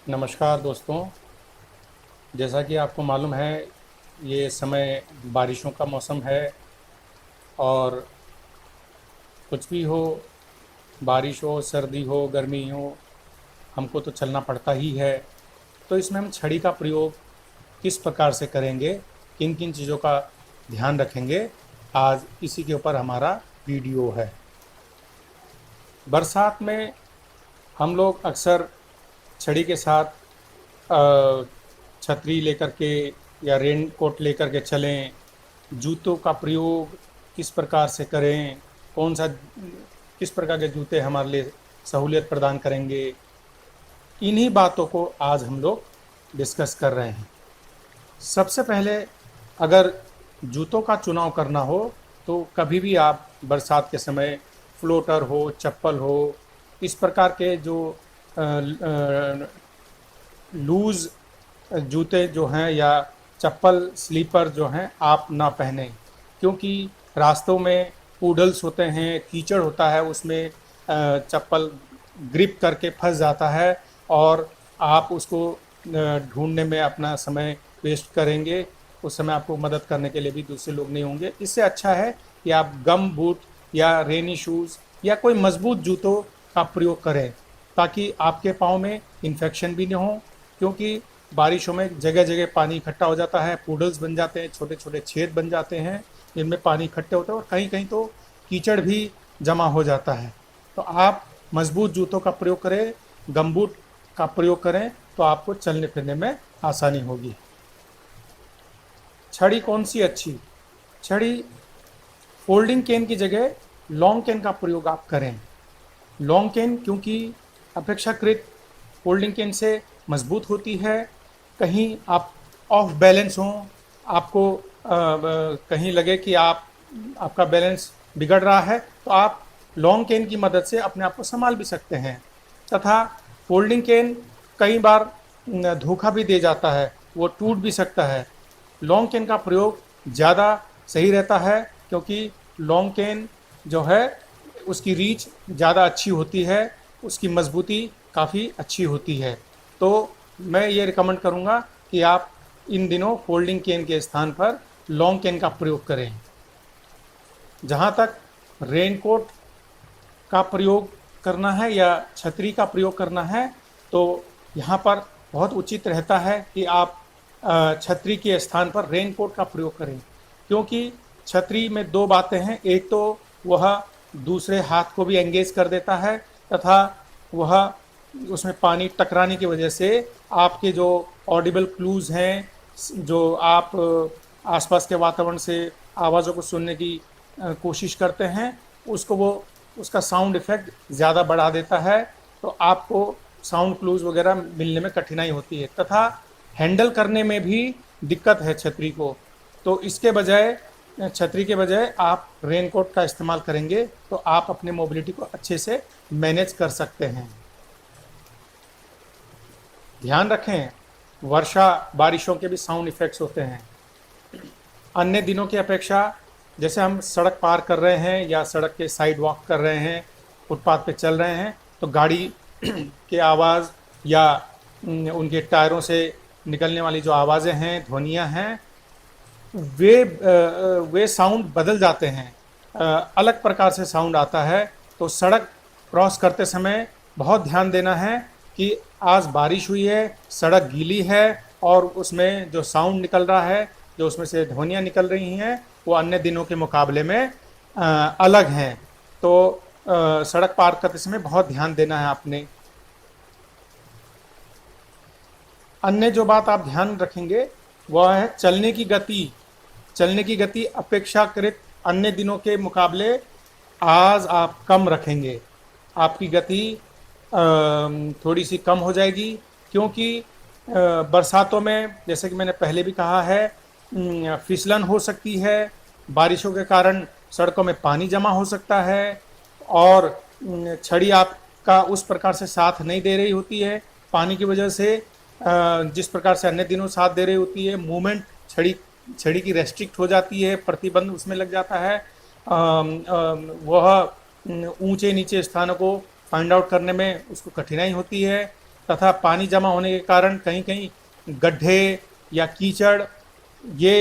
नमस्कार दोस्तों। जैसा कि आपको मालूम है, ये समय बारिशों का मौसम है और कुछ भी हो, बारिश हो, सर्दी हो, गर्मी हो, हमको तो चलना पड़ता ही है। तो इसमें हम छड़ी का प्रयोग किस प्रकार से करेंगे, किन किन चीज़ों का ध्यान रखेंगे, आज इसी के ऊपर हमारा वीडियो है। बरसात में हम लोग अक्सर छड़ी के साथ अ, छतरी लेकर के या रेन कोट लेकर के चलें। जूतों का प्रयोग किस प्रकार से करें, कौन सा किस प्रकार के जूते हमारे लिए सहूलियत प्रदान करेंगे, इन्हीं बातों को आज हम लोग डिस्कस कर रहे हैं। सबसे पहले, अगर जूतों का चुनाव करना हो तो कभी भी आप बरसात के समय फ्लोटर हो, चप्पल हो, इस प्रकार के जो लूज़ जूते जो हैं या चप्पल स्लीपर जो हैं आप ना पहनें, क्योंकि रास्तों में पूडल्स होते हैं, कीचड़ होता है, उसमें चप्पल ग्रिप करके फंस जाता है और आप उसको ढूंढने में अपना समय वेस्ट करेंगे। उस समय आपको मदद करने के लिए भी दूसरे लोग नहीं होंगे। इससे अच्छा है कि आप गम बूट या रेनी शूज़ या कोई मजबूत जूतों का प्रयोग करें, ताकि आपके पाँव में इन्फेक्शन भी नहीं हो, क्योंकि बारिशों में जगह जगह पानी इकट्ठा हो जाता है, पूडल्स बन जाते हैं, छोटे छोटे छेद बन जाते हैं जिनमें पानी इकट्ठे होते हैं और कहीं कहीं तो कीचड़ भी जमा हो जाता है। तो आप मजबूत जूतों का प्रयोग करें, गमबूट का प्रयोग करें, तो आपको चलने फिरने में आसानी होगी। छड़ी कौन सी अच्छी? छड़ी फोल्डिंग केन की जगह लॉन्ग केन का प्रयोग आप करें। लॉन्ग केन क्योंकि अपेक्षाकृत फोल्डिंग केन से मजबूत होती है। कहीं आप ऑफ बैलेंस हों, आपको कहीं लगे कि आपका बैलेंस बिगड़ रहा है, तो आप लॉन्ग केन की मदद से अपने आप को संभाल भी सकते हैं। तथा फोल्डिंग केन कई बार धोखा भी दे जाता है, वो टूट भी सकता है। लॉन्ग केन का प्रयोग ज़्यादा सही रहता है, क्योंकि लॉन्ग केन जो है उसकी रीच ज़्यादा अच्छी होती है, उसकी मजबूती काफ़ी अच्छी होती है। तो मैं ये रिकमेंड करूँगा कि आप इन दिनों फोल्डिंग केन के स्थान पर लॉन्ग केन का प्रयोग करें। जहाँ तक रेनकोट का प्रयोग करना है या छतरी का प्रयोग करना है, तो यहाँ पर बहुत उचित रहता है कि आप छतरी के स्थान पर रेनकोट का प्रयोग करें, क्योंकि छतरी में दो बातें हैं। एक तो वह दूसरे हाथ को भी एंगेज कर देता है, तथा वह उसमें पानी टकराने की वजह से आपके जो ऑडिबल क्लूज़ हैं, जो आप आसपास के वातावरण से आवाज़ों को सुनने की कोशिश करते हैं, उसको वो उसका साउंड इफ़ेक्ट ज़्यादा बढ़ा देता है। तो आपको साउंड क्लूज़ वगैरह मिलने में कठिनाई होती है, तथा हैंडल करने में भी दिक्कत है छतरी को। तो इसके बजाय, छतरी के बजाय आप रेनकोट का इस्तेमाल करेंगे तो आप अपने मोबिलिटी को अच्छे से मैनेज कर सकते हैं। ध्यान रखें, वर्षा बारिशों के भी साउंड इफ़ेक्ट्स होते हैं। अन्य दिनों की अपेक्षा, जैसे हम सड़क पार कर रहे हैं या सड़क के साइड वॉक कर रहे हैं, फुटपाथ पे चल रहे हैं, तो गाड़ी के आवाज़ या उनके टायरों से निकलने वाली जो आवाज़ें हैं, ध्वनियाँ हैं, वे साउंड बदल जाते हैं, अलग प्रकार से साउंड आता है। तो सड़क क्रॉस करते समय बहुत ध्यान देना है कि आज बारिश हुई है, सड़क गीली है और उसमें जो साउंड निकल रहा है, जो उसमें से ध्वनियाँ निकल रही हैं, वो अन्य दिनों के मुकाबले में अलग हैं। तो सड़क पार करते समय बहुत ध्यान देना है आपने। अन्य जो बात आप ध्यान रखेंगे वह है चलने की गति। चलने की गति अपेक्षाकृत अन्य दिनों के मुकाबले आज आप कम रखेंगे। आपकी गति थोड़ी सी कम हो जाएगी, क्योंकि बरसातों में, जैसे कि मैंने पहले भी कहा है, फिसलन हो सकती है। बारिशों के कारण सड़कों में पानी जमा हो सकता है और छड़ी आपका उस प्रकार से साथ नहीं दे रही होती है पानी की वजह से, जिस प्रकार से अन्य दिनों साथ दे रही होती है। मूवमेंट छड़ी की रेस्ट्रिक्ट हो जाती है, प्रतिबंध उसमें लग जाता है। वह ऊंचे नीचे स्थानों को फाइंड आउट करने में उसको कठिनाई होती है। तथा पानी जमा होने के कारण कहीं कहीं गड्ढे या कीचड़ ये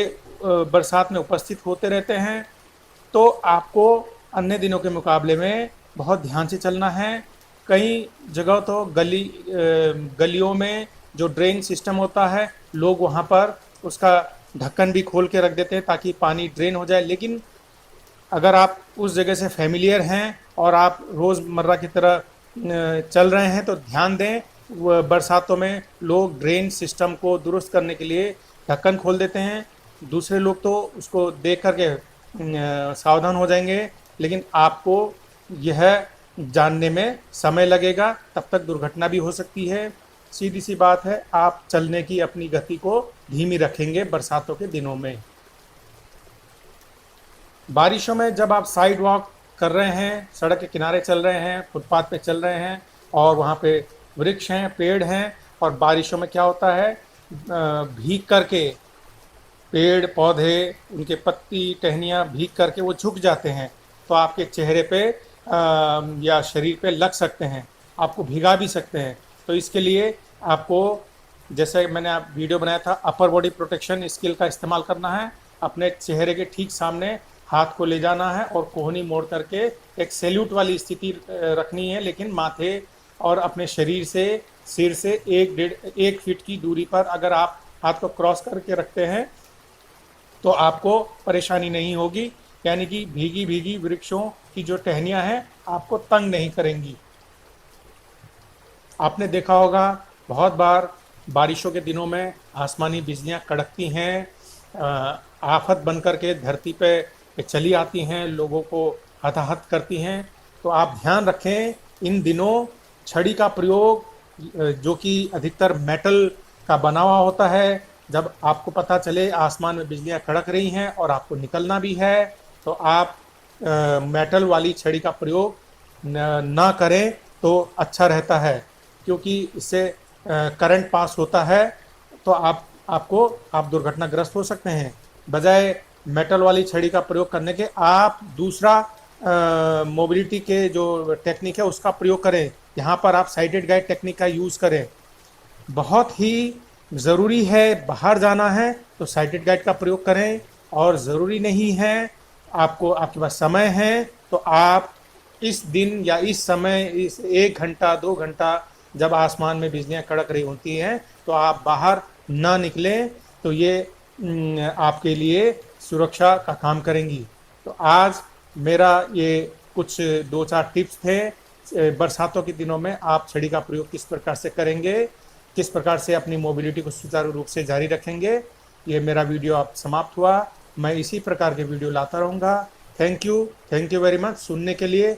बरसात में उपस्थित होते रहते हैं। तो आपको अन्य दिनों के मुकाबले में बहुत ध्यान से चलना है। कई जगह तो गलियों में जो ड्रेन सिस्टम होता है, लोग वहाँ पर उसका ढक्कन भी खोल के रख देते हैं ताकि पानी ड्रेन हो जाए। लेकिन अगर आप उस जगह से फैमिलियर हैं और आप रोज़मर्रा की तरह चल रहे हैं तो ध्यान दें, बरसातों में लोग ड्रेन सिस्टम को दुरुस्त करने के लिए ढक्कन खोल देते हैं। दूसरे लोग तो उसको देख करके सावधान हो जाएंगे, लेकिन आपको यह जानने में समय लगेगा, तब तक दुर्घटना भी हो सकती है। सीधी सी बात है, आप चलने की अपनी गति को धीमी रखेंगे बरसातों के दिनों में। बारिशों में जब आप साइड वॉक कर रहे हैं, सड़क के किनारे चल रहे हैं, फुटपाथ पे चल रहे हैं और वहाँ पे वृक्ष हैं, पेड़ हैं, और बारिशों में क्या होता है, भीग करके पेड़ पौधे, उनके पत्ती टहनियाँ भीग करके वो झुक जाते हैं, तो आपके चेहरे पे या शरीर पे लग सकते हैं, आपको भिगा भी सकते हैं। तो इसके लिए आपको, जैसे मैंने आप वीडियो बनाया था, अपर बॉडी प्रोटेक्शन स्किल का इस्तेमाल करना है। अपने चेहरे के ठीक सामने हाथ को ले जाना है और कोहनी मोड़ करके एक सैल्यूट वाली स्थिति रखनी है, लेकिन माथे और अपने शरीर से, सिर से 1 फीट की दूरी पर अगर आप हाथ को क्रॉस करके रखते हैं तो आपको परेशानी नहीं होगी, यानी कि भीगी भीगी वृक्षों की जो टहनियाँ हैं आपको तंग नहीं करेंगी। आपने देखा होगा बहुत बार बारिशों के दिनों में आसमानी बिजलियाँ कड़कती हैं, आफत बनकर के धरती पे चली आती हैं, लोगों को हताहत करती हैं। तो आप ध्यान रखें, इन दिनों छड़ी का प्रयोग, जो कि अधिकतर मेटल का बना हुआ होता है, जब आपको पता चले आसमान में बिजलियां कड़क रही हैं और आपको निकलना भी है, तो आप मेटल वाली छड़ी का प्रयोग ना करें तो अच्छा रहता है, क्योंकि इससे करंट पास होता है तो आप दुर्घटनाग्रस्त हो सकते हैं। बजाय मेटल वाली छड़ी का प्रयोग करने के आप दूसरा मोबिलिटी के जो टेक्निक है उसका प्रयोग करें। यहाँ पर आप साइडेड गाइड टेक्निक का यूज़ करें। बहुत ही ज़रूरी है, बाहर जाना है तो साइडेड गाइड का प्रयोग करें, और ज़रूरी नहीं है, आपके पास समय है तो आप इस दिन या इस समय, इस 1 घंटा 2 घंटा जब आसमान में बिजलियाँ कड़क रही होती हैं तो आप बाहर ना निकलें, तो ये आपके लिए सुरक्षा का काम करेंगी। तो आज मेरा ये कुछ 2-4 टिप्स थे। बरसातों के दिनों में आप छड़ी का प्रयोग किस प्रकार से करेंगे, किस प्रकार से अपनी मोबिलिटी को सुचारू रूप से जारी रखेंगे। ये मेरा वीडियो अब समाप्त हुआ। मैं इसी प्रकार के वीडियो लाता रहूँगा। थैंक यू वेरी मच सुनने के लिए।